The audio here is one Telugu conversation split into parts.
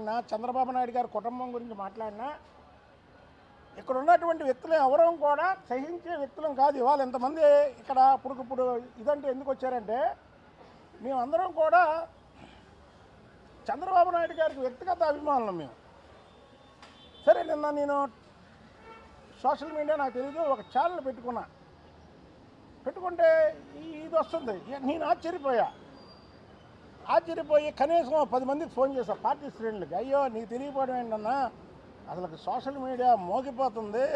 మాట్లాడినా, చంద్రబాబు నాయుడు గారి కుటుంబం గురించి మాట్లాడినా, ఇక్కడ ఉన్నటువంటి వ్యక్తులు ఎవరూ కూడా సహించే వ్యక్తులం కాదు. ఇవాళ ఇంతమంది ఇక్కడ ఇప్పుడు ఇదంటే ఎందుకు వచ్చారంటే, మేమందరం కూడా చంద్రబాబు నాయుడు గారికి వ్యక్తిగత అభిమానులు మేము. సరే, నిన్న నేను సోషల్ మీడియా నాకు తెలియదు ఒక ఛానల్ పెట్టుకుంటే ఇది వస్తుంది. నేను ఆశ్చర్యపోయి కనీసం 10 మందికి ఫోన్ చేశాను పార్టీ శ్రేణులకి. అయ్యో, నీకు తెలియకపోవడం ఏంటన్నా, అసలు సోషల్ మీడియా మోగిపోతుంది,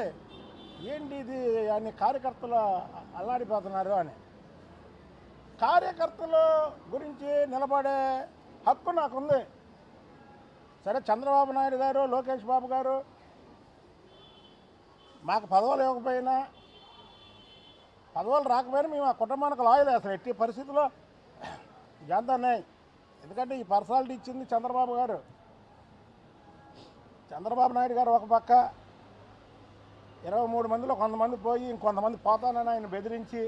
ఏంటి ఇది అని కార్యకర్తలు అల్లాడిపోతున్నారు అని. కార్యకర్తల గురించి నిలబడే హక్కు నాకుంది. సరే, చంద్రబాబు నాయుడు గారు, లోకేష్ బాబు గారు మాకు పదవులు ఇవ్వకపోయినా, పదవులు రాకపోయినా మేము ఆ కుటుంబానికి లాయలు. అసలు ఎట్టి పరిస్థితుల్లో జాంతానే. ఎందుకంటే ఈ పర్సనాలిటీ ఇచ్చింది చంద్రబాబు గారు. చంద్రబాబు నాయుడు గారు ఒక పక్క 23 మందిలో కొంతమంది పోయి ఇంకొంతమంది పోతానని ఆయన బెదిరించి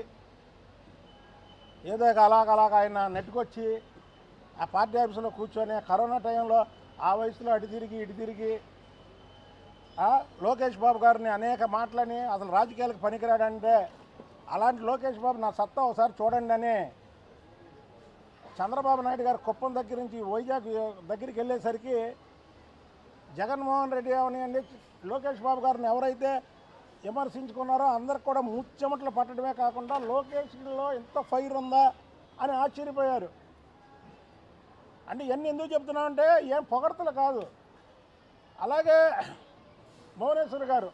ఏదో అలాగ ఆయన నెట్టుకొచ్చి ఆ పార్టీ ఆఫీసులో కూర్చొని కరోనా టైంలో ఆ వయసులో అటు తిరిగి లోకేష్ బాబు గారిని అనేక మాటలని అసలు రాజకీయాలకు పనికిరాడంటే, అలాంటి లోకేష్ బాబు నా సత్తా ఒకసారి చూడండి అని చంద్రబాబు నాయుడు గారు కుప్పం దగ్గర నుంచి వైజాగ్ దగ్గరికి వెళ్ళేసరికి జగన్మోహన్ రెడ్డి అవనివ్వండి, లోకేష్ బాబు గారిని ఎవరైతే విమర్శించుకున్నారో అందరికి కూడా ముచ్చెమట్లు పట్టడమే కాకుండా లోకేష్లో ఎంత ఫైర్ ఉందా అని ఆశ్చర్యపోయారు. అంటే ఇవన్నీ ఎందుకు చెప్తున్నామంటే ఏం పొగడ్తలు కాదు. అలాగే భువనేశ్వర్ గారు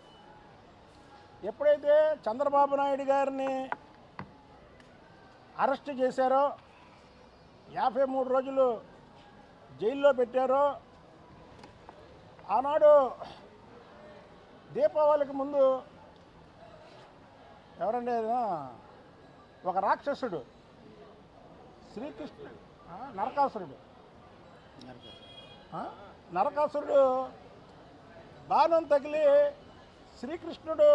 ఎప్పుడైతే చంద్రబాబు నాయుడు గారిని అరెస్ట్ చేశారో, 53 రోజులు జైల్లో పెట్టారో, ఆనాడు దీపావళికి ముందు ఎవరండి ఒక రాక్షసుడు శ్రీకృష్ణుడు నరకాసురుడు బాణం తగిలి శ్రీకృష్ణుడు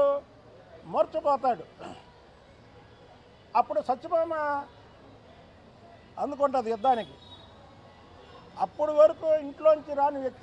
మూర్ఛపోతాడు. అప్పుడు సత్యభామ అందుకుంటుంది యుద్ధానికి. అప్పుడు వరకు ఇంట్లోంచి రాని వ్యక్తి